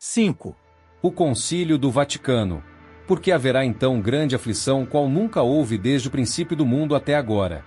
5. O Concílio do Vaticano. Porque haverá então grande aflição qual nunca houve desde o princípio do mundo até agora.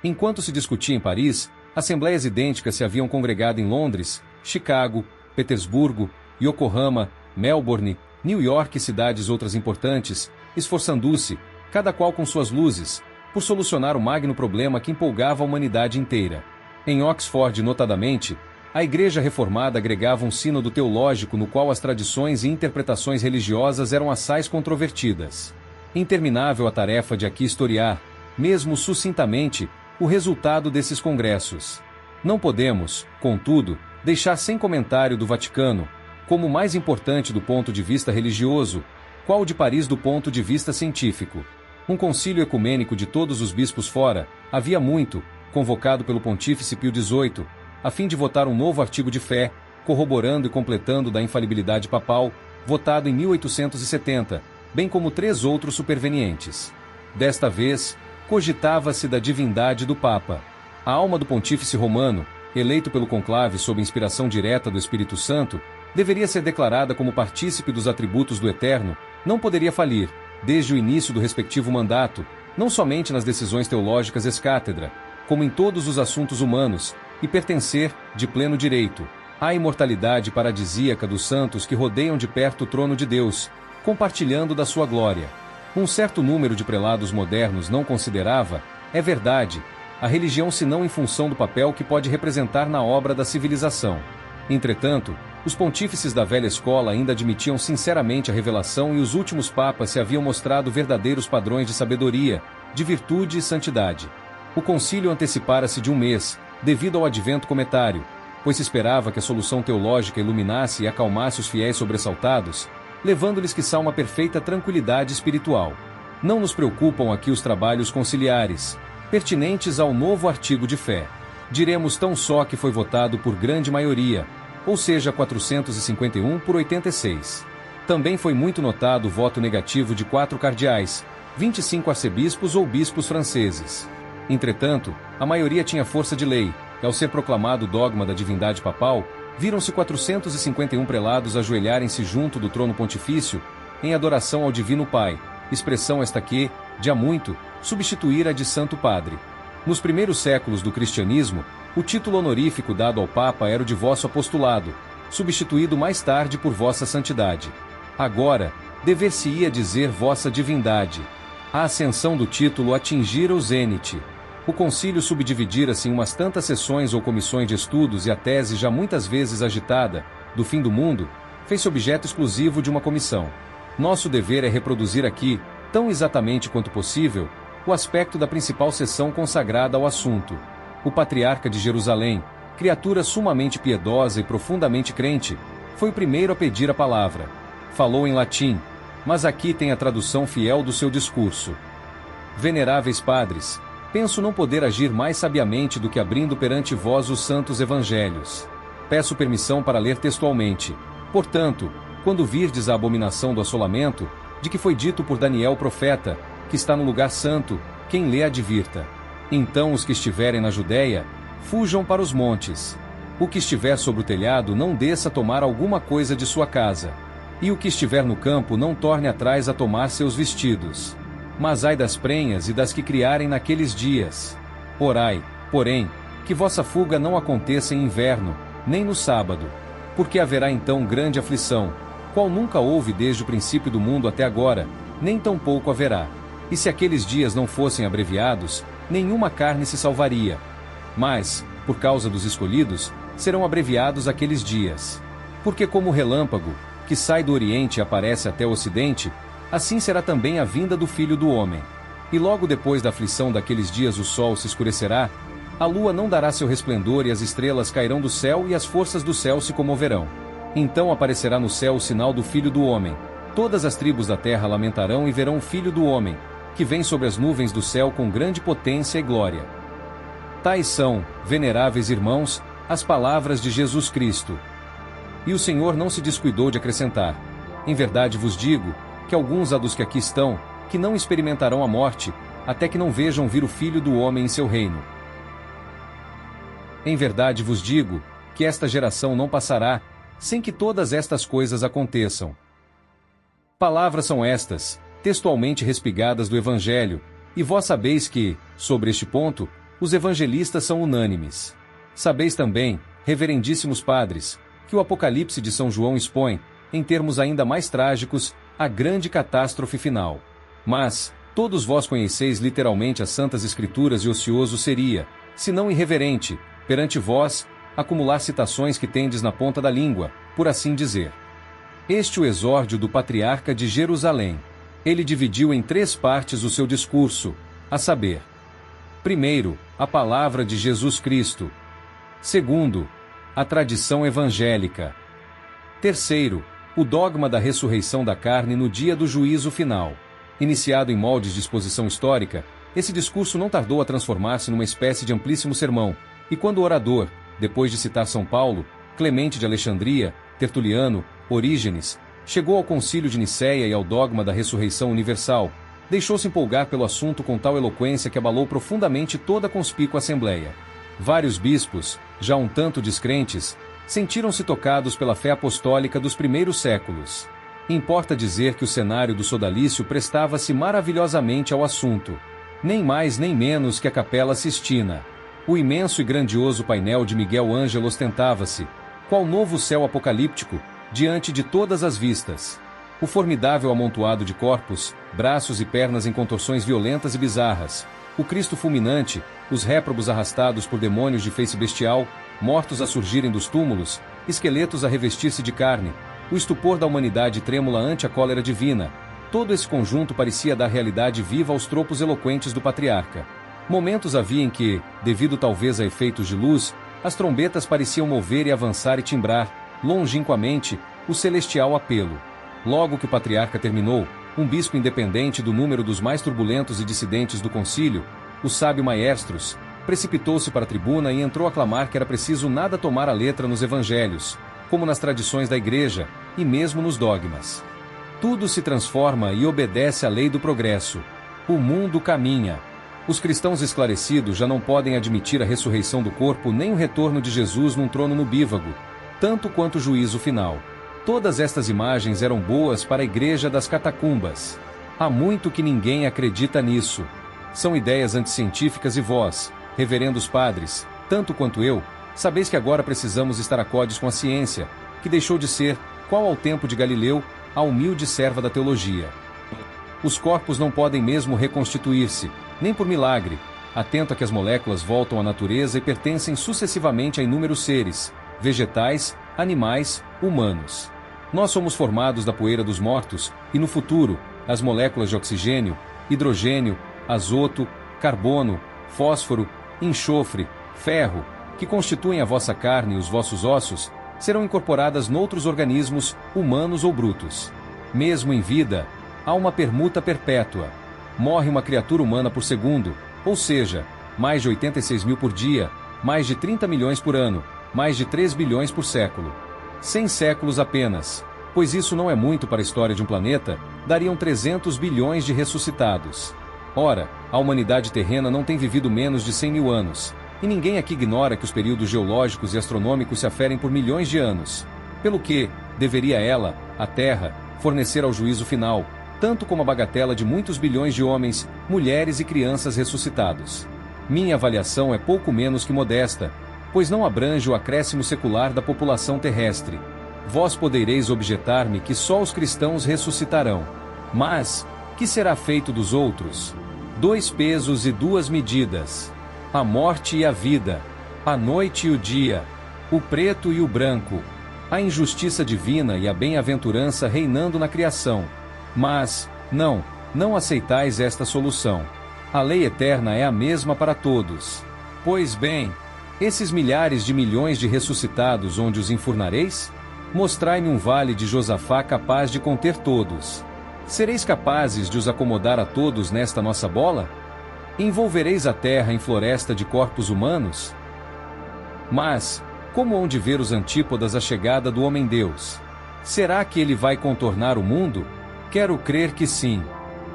Enquanto se discutia em Paris, assembleias idênticas se haviam congregado em Londres, Chicago, Petersburgo, Yokohama, Melbourne, New York e cidades outras importantes, esforçando-se, cada qual com suas luzes, por solucionar o magno problema que empolgava a humanidade inteira. Em Oxford, notadamente, a Igreja Reformada agregava um sínodo teológico no qual as tradições e interpretações religiosas eram assaz controvertidas. Interminável a tarefa de aqui historiar, mesmo sucintamente, o resultado desses congressos. Não podemos, contudo, deixar sem comentário do Vaticano, como o mais importante do ponto de vista religioso, qual o de Paris do ponto de vista científico. Um concílio ecumênico de todos os bispos fora, havia muito, convocado pelo Pontífice Pio XVIII, a fim de votar um novo artigo de fé, corroborando e completando da infalibilidade papal, votado em 1870, bem como 3 outros supervenientes. Desta vez, cogitava-se da divindade do Papa. A alma do Pontífice Romano, eleito pelo conclave sob inspiração direta do Espírito Santo, deveria ser declarada como partícipe dos atributos do Eterno, não poderia falir, desde o início do respectivo mandato, não somente nas decisões teológicas ex-cátedra, como em todos os assuntos humanos, e pertencer, de pleno direito, à imortalidade paradisíaca dos santos que rodeiam de perto o trono de Deus, compartilhando da sua glória. Um certo número de prelados modernos não considerava, é verdade, a religião senão em função do papel que pode representar na obra da civilização. Entretanto, os pontífices da velha escola ainda admitiam sinceramente a revelação e os últimos papas se haviam mostrado verdadeiros padrões de sabedoria, de virtude e santidade. O concílio antecipara-se de um mês, devido ao advento cometário, pois se esperava que a solução teológica iluminasse e acalmasse os fiéis sobressaltados, levando-lhes quiçá uma perfeita tranquilidade espiritual. Não nos preocupam aqui os trabalhos conciliares, pertinentes ao novo artigo de fé. Diremos tão só que foi votado por grande maioria, ou seja, 451 por 86. Também foi muito notado o voto negativo de 4 cardeais, 25 arcebispos ou bispos franceses. Entretanto, a maioria tinha força de lei, e ao ser proclamado o dogma da divindade papal, viram-se 451 prelados ajoelharem-se junto do trono pontifício, em adoração ao Divino Pai, expressão esta que, de há muito, substituíra a de Santo Padre. Nos primeiros séculos do cristianismo, o título honorífico dado ao Papa era o de vosso apostolado, substituído mais tarde por vossa santidade. Agora, dever-se-ia dizer vossa divindade. A ascensão do título atingira o zênite. O concílio subdividira-se em umas tantas sessões ou comissões de estudos e a tese já muitas vezes agitada, do fim do mundo, fez-se objeto exclusivo de uma comissão. Nosso dever é reproduzir aqui, tão exatamente quanto possível, o aspecto da principal sessão consagrada ao assunto. O patriarca de Jerusalém, criatura sumamente piedosa e profundamente crente, foi o primeiro a pedir a palavra. Falou em latim, mas aqui tem a tradução fiel do seu discurso. Veneráveis padres, penso não poder agir mais sabiamente do que abrindo perante vós os santos evangelhos. Peço permissão para ler textualmente. Portanto, quando virdes a abominação do assolamento, de que foi dito por Daniel profeta, que está no lugar santo, quem lê advirta. Então os que estiverem na Judéia, fujam para os montes. O que estiver sobre o telhado não desça a tomar alguma coisa de sua casa. E o que estiver no campo não torne atrás a tomar seus vestidos. Mas ai das prenhas e das que criarem naqueles dias. Orai, porém, que vossa fuga não aconteça em inverno, nem no sábado. Porque haverá então grande aflição, qual nunca houve desde o princípio do mundo até agora, nem tampouco haverá. E se aqueles dias não fossem abreviados, nenhuma carne se salvaria. Mas, por causa dos escolhidos, serão abreviados aqueles dias. Porque como o relâmpago, que sai do Oriente e aparece até o Ocidente, assim será também a vinda do Filho do Homem. E logo depois da aflição daqueles dias o sol se escurecerá, a lua não dará seu resplendor e as estrelas cairão do céu e as forças do céu se comoverão. Então aparecerá no céu o sinal do Filho do Homem. Todas as tribos da terra lamentarão e verão o Filho do Homem, que vem sobre as nuvens do céu com grande potência e glória. Tais são, veneráveis irmãos, as palavras de Jesus Cristo. E o Senhor não se descuidou de acrescentar: em verdade vos digo, que alguns há dos que aqui estão, que não experimentarão a morte, até que não vejam vir o Filho do Homem em seu reino. Em verdade vos digo, que esta geração não passará, sem que todas estas coisas aconteçam. Palavras são estas, textualmente respigadas do Evangelho, e vós sabeis que, sobre este ponto, os evangelistas são unânimes. Sabeis também, reverendíssimos padres, que o Apocalipse de São João expõe, em termos ainda mais trágicos, a grande catástrofe final. Mas, todos vós conheceis literalmente as Santas Escrituras e ocioso seria, se não irreverente, perante vós, acumular citações que tendes na ponta da língua, por assim dizer. Este o exórdio do patriarca de Jerusalém. Ele dividiu em 3 partes o seu discurso, a saber: primeiro, a palavra de Jesus Cristo. Segundo, a tradição evangélica. Terceiro, o dogma da ressurreição da carne no dia do juízo final. Iniciado em moldes de exposição histórica, esse discurso não tardou a transformar-se numa espécie de amplíssimo sermão, e quando o orador, depois de citar São Paulo, Clemente de Alexandria, Tertuliano, Orígenes, chegou ao concílio de Nicéia e ao dogma da ressurreição universal, deixou-se empolgar pelo assunto com tal eloquência que abalou profundamente toda a conspícua assembleia. Vários bispos, já um tanto descrentes, sentiram-se tocados pela fé apostólica dos primeiros séculos. Importa dizer que o cenário do sodalício prestava-se maravilhosamente ao assunto. Nem mais nem menos que a Capela Sistina. O imenso e grandioso painel de Miguel Ângelo ostentava-se, qual novo céu apocalíptico, diante de todas as vistas. O formidável amontoado de corpos, braços e pernas em contorções violentas e bizarras, o Cristo fulminante, os réprobos arrastados por demônios de feice bestial, mortos a surgirem dos túmulos, esqueletos a revestir-se de carne, o estupor da humanidade trêmula ante a cólera divina, todo esse conjunto parecia dar realidade viva aos tropos eloquentes do patriarca. Momentos havia em que, devido talvez a efeitos de luz, as trombetas pareciam mover e avançar e timbrar, longínquamente, o celestial apelo. Logo que o patriarca terminou, um bispo independente do número dos mais turbulentos e dissidentes do concílio, o sábio Maestros, precipitou-se para a tribuna e entrou a clamar que era preciso nada tomar a letra nos evangelhos, como nas tradições da igreja, e mesmo nos dogmas. Tudo se transforma e obedece à lei do progresso. O mundo caminha. Os cristãos esclarecidos já não podem admitir a ressurreição do corpo nem o retorno de Jesus num trono nubívago, tanto quanto o juízo final. Todas estas imagens eram boas para a igreja das catacumbas. Há muito que ninguém acredita nisso. São ideias anticientíficas e vós, reverendos padres, tanto quanto eu, sabeis que agora precisamos estar acordes com a ciência, que deixou de ser, qual ao tempo de Galileu, a humilde serva da teologia. Os corpos não podem mesmo reconstituir-se, nem por milagre, atento a que as moléculas voltam à natureza e pertencem sucessivamente a inúmeros seres, vegetais, animais, humanos. Nós somos formados da poeira dos mortos, e no futuro, as moléculas de oxigênio, hidrogênio, azoto, carbono, fósforo, enxofre, ferro, que constituem a vossa carne e os vossos ossos, serão incorporadas noutros organismos, humanos ou brutos. Mesmo em vida, há uma permuta perpétua. Morre uma criatura humana por segundo, ou seja, mais de 86 mil por dia, mais de 30 milhões por ano, mais de 3 bilhões por século. 100 séculos apenas, pois isso não é muito para a história de um planeta, dariam 300 bilhões de ressuscitados. Ora, a humanidade terrena não tem vivido menos de 100 mil anos, e ninguém aqui ignora que os períodos geológicos e astronômicos se aferem por milhões de anos. Pelo que, deveria ela, a Terra, fornecer ao juízo final, tanto como a bagatela de muitos bilhões de homens, mulheres e crianças ressuscitados. Minha avaliação é pouco menos que modesta, pois não abrange o acréscimo secular da população terrestre. Vós podereis objetar-me que só os cristãos ressuscitarão. Mas, que será feito dos outros? 2 pesos e 2 medidas. A morte e a vida. A noite e o dia. O preto e o branco. A injustiça divina e a bem-aventurança reinando na criação. Mas, não aceitais esta solução. A lei eterna é a mesma para todos. Pois bem, esses milhares de milhões de ressuscitados onde os enfurnareis? Mostrai-me um vale de Josafá capaz de conter todos. Sereis capazes de os acomodar a todos nesta nossa bola? Envolvereis a terra em floresta de corpos humanos? Mas, como hão de ver os antípodas a chegada do homem-deus? Será que ele vai contornar o mundo? Quero crer que sim.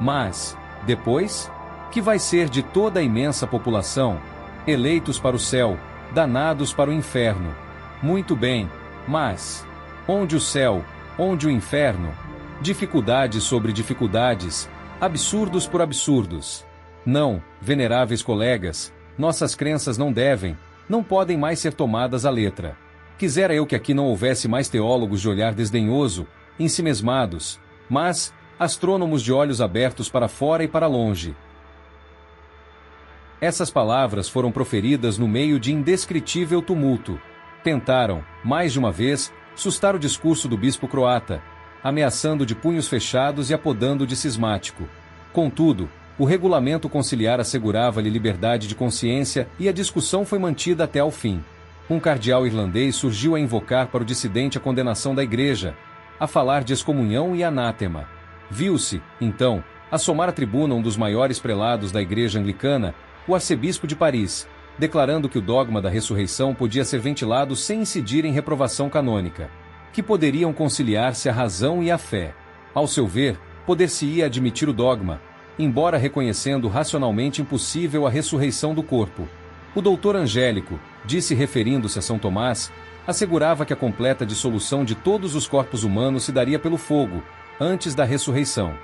Mas, depois? Que vai ser de toda a imensa população? Eleitos para o céu, danados para o inferno. Muito bem, mas Onde o céu? Onde o inferno? Dificuldades sobre dificuldades, absurdos por absurdos. Não, veneráveis colegas, nossas crenças não podem mais ser tomadas à letra. Quisera eu que aqui não houvesse mais teólogos de olhar desdenhoso, ensimesmados, mas astrônomos de olhos abertos para fora e para longe. Essas palavras foram proferidas no meio de indescritível tumulto. Tentaram, mais de uma vez, sustar o discurso do bispo croata, ameaçando de punhos fechados e apodando de cismático. Contudo, o regulamento conciliar assegurava-lhe liberdade de consciência e a discussão foi mantida até ao fim. Um cardeal irlandês surgiu a invocar para o dissidente a condenação da Igreja, a falar de excomunhão e anátema. Viu-se, então, assomar à tribuna um dos maiores prelados da Igreja Anglicana, o arcebispo de Paris, declarando que o dogma da ressurreição podia ser ventilado sem incidir em reprovação canônica, que poderiam conciliar-se a razão e a fé. Ao seu ver, poder-se-ia admitir o dogma, embora reconhecendo racionalmente impossível a ressurreição do corpo. O doutor Angélico, disse referindo-se a São Tomás, assegurava que a completa dissolução de todos os corpos humanos se daria pelo fogo, antes da ressurreição.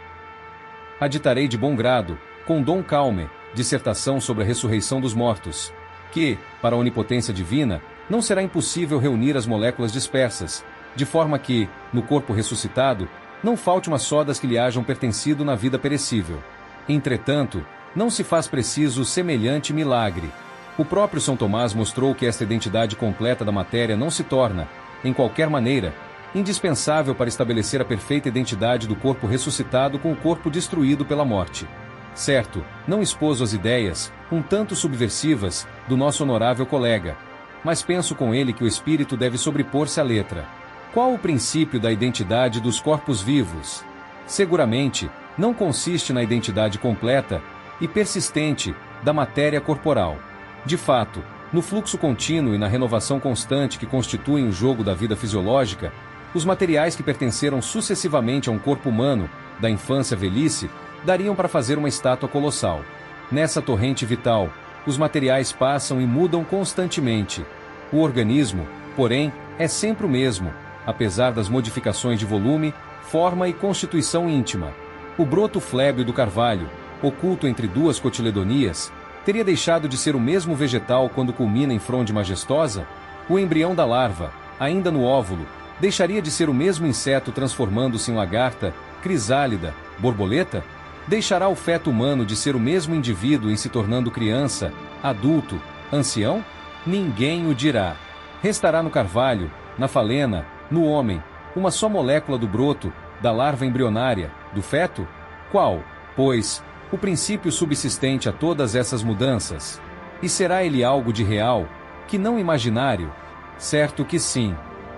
Aditarei de bom grado, com Dom Calme, dissertação sobre a ressurreição dos mortos, que, para a onipotência divina, não será impossível reunir as moléculas dispersas, de forma que, no corpo ressuscitado, não falte uma só das que lhe hajam pertencido na vida perecível. Entretanto, não se faz preciso semelhante milagre. O próprio São Tomás mostrou que esta identidade completa da matéria não se torna, em qualquer maneira, indispensável para estabelecer a perfeita identidade do corpo ressuscitado com o corpo destruído pela morte. Certo, não expôs as ideias, um tanto subversivas, do nosso honorável colega, mas penso com ele que o espírito deve sobrepor-se à letra. Qual o princípio da identidade dos corpos vivos? Seguramente, não consiste na identidade completa e persistente da matéria corporal. De fato, no fluxo contínuo e na renovação constante que constituem o jogo da vida fisiológica, os materiais que pertenceram sucessivamente a um corpo humano, da infância à velhice, dariam para fazer uma estátua colossal. Nessa torrente vital, os materiais passam e mudam constantemente. O organismo, porém, é sempre o mesmo, apesar das modificações de volume, forma e constituição íntima. O broto flébio do carvalho, oculto entre duas cotiledonias, teria deixado de ser o mesmo vegetal quando culmina em fronde majestosa? O embrião da larva, ainda no óvulo, deixaria de ser o mesmo inseto transformando-se em lagarta, crisálida, borboleta? Deixará o feto humano de ser o mesmo indivíduo em se tornando criança, adulto, ancião? Ninguém o dirá. Restará no carvalho, na falena, no homem, uma só molécula do broto, da larva embrionária, do feto? Qual, pois, o princípio subsistente a todas essas mudanças? E será ele algo de real, que não imaginário? Certo que sim.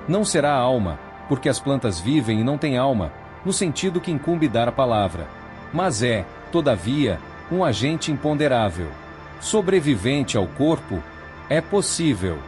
Não será a alma, porque as plantas vivem e não têm alma, no sentido que incumbe dar a palavra. Mas é, todavia, um agente imponderável. Sobrevivente ao corpo? É possível.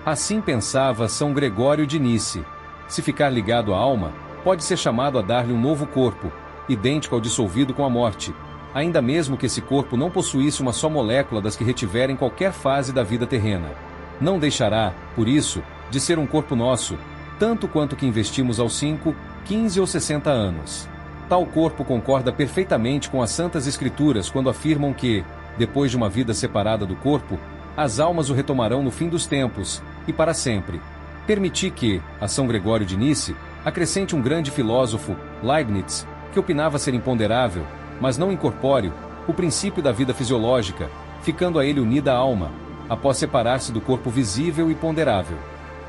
Assim pensava São Gregório de Nice. Se ficar ligado à alma, pode ser chamado a dar-lhe um novo corpo, idêntico ao dissolvido com a morte, ainda mesmo que esse corpo não possuísse uma só molécula das que retiver em qualquer fase da vida terrena. Não deixará, por isso, de ser um corpo nosso, tanto quanto que investimos aos 5, 15 ou 60 anos. Tal corpo concorda perfeitamente com as Santas Escrituras quando afirmam que, depois de uma vida separada do corpo, as almas o retomarão no fim dos tempos, e para sempre. Permiti que, a São Gregório de Nice, acrescente um grande filósofo, Leibniz, que opinava ser imponderável, mas não incorpóreo, o princípio da vida fisiológica, ficando a ele unida a alma, após separar-se do corpo visível e ponderável.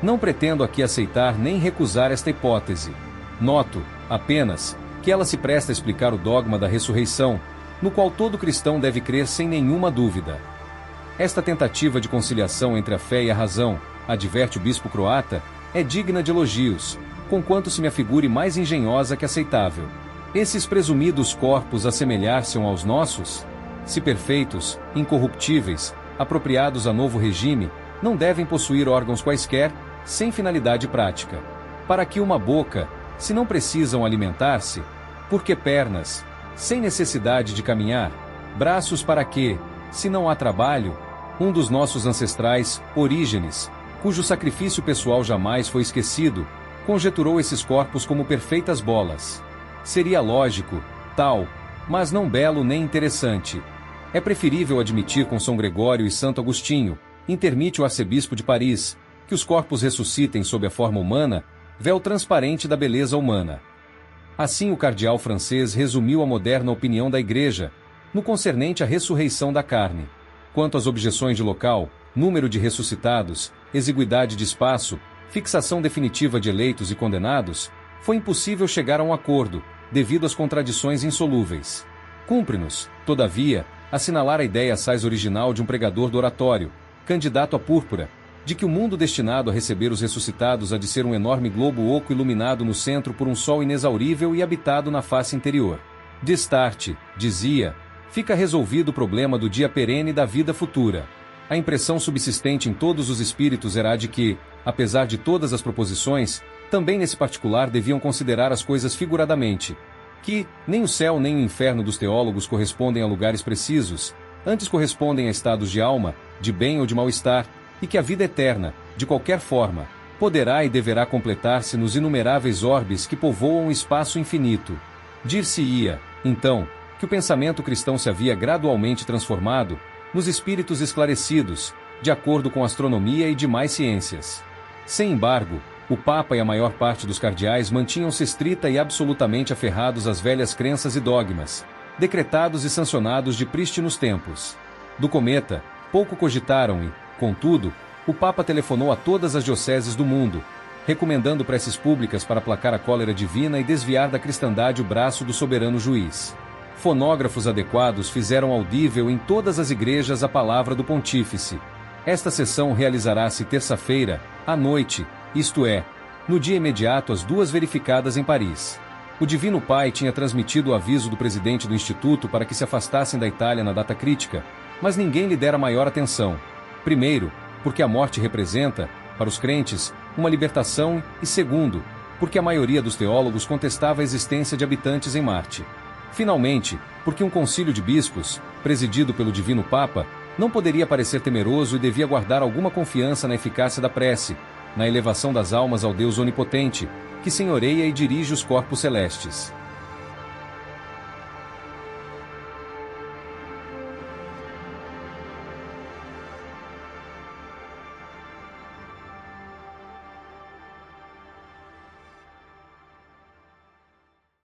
Não pretendo aqui aceitar nem recusar esta hipótese. Noto, apenas, que ela se presta a explicar o dogma da ressurreição, no qual todo cristão deve crer sem nenhuma dúvida. Esta tentativa de conciliação entre a fé e a razão, adverte o bispo croata, é digna de elogios, conquanto se me afigure mais engenhosa que aceitável. Esses presumidos corpos assemelhar-se-ão aos nossos? Se perfeitos, incorruptíveis, apropriados a novo regime, não devem possuir órgãos quaisquer, sem finalidade prática. Para que uma boca, se não precisam alimentar-se? Por que pernas, sem necessidade de caminhar? Braços para que, se não há trabalho? Um dos nossos ancestrais, Orígenes, cujo sacrifício pessoal jamais foi esquecido, conjeturou esses corpos como perfeitas bolas. Seria lógico, tal, mas não belo nem interessante. É preferível admitir com São Gregório e Santo Agostinho, intermite o arcebispo de Paris, que os corpos ressuscitem sob a forma humana, véu transparente da beleza humana. Assim o cardeal francês resumiu a moderna opinião da Igreja, no concernente à ressurreição da carne. Quanto às objeções de local, número de ressuscitados, exiguidade de espaço, fixação definitiva de eleitos e condenados, foi impossível chegar a um acordo, devido às contradições insolúveis. Cumpre-nos, todavia, assinalar a ideia assaz original de um pregador do oratório, candidato à púrpura, de que o mundo destinado a receber os ressuscitados há de ser um enorme globo oco iluminado no centro por um sol inexaurível e habitado na face interior. Destarte, dizia, fica resolvido o problema do dia perene da vida futura. A impressão subsistente em todos os espíritos era a de que, apesar de todas as proposições, também nesse particular deviam considerar as coisas figuradamente, que nem o céu nem o inferno dos teólogos correspondem a lugares precisos, antes correspondem a estados de alma, de bem ou de mal-estar, e que a vida eterna, de qualquer forma, poderá e deverá completar-se nos inumeráveis orbes que povoam o espaço infinito. Dir-se-ia, então, que o pensamento cristão se havia gradualmente transformado nos espíritos esclarecidos, de acordo com a astronomia e demais ciências. Sem embargo, o Papa e a maior parte dos cardeais mantinham-se estrita e absolutamente aferrados às velhas crenças e dogmas, decretados e sancionados de prístinos tempos. Do cometa, pouco cogitaram e, contudo, o Papa telefonou a todas as dioceses do mundo, recomendando preces públicas para aplacar a cólera divina e desviar da cristandade o braço do soberano juiz. Fonógrafos adequados fizeram audível em todas as igrejas a palavra do pontífice. Esta sessão realizará-se terça-feira, à noite, isto é, no dia imediato às 2 verificadas em Paris. O Divino Pai tinha transmitido o aviso do presidente do Instituto para que se afastassem da Itália na data crítica, mas ninguém lhe dera maior atenção. Primeiro, porque a morte representa, para os crentes, uma libertação e, segundo, porque a maioria dos teólogos contestava a existência de habitantes em Marte. Finalmente, porque um concílio de bispos, presidido pelo Divino Papa, não poderia parecer temeroso e devia guardar alguma confiança na eficácia da prece, na elevação das almas ao Deus onipotente, que senhoreia e dirige os corpos celestes.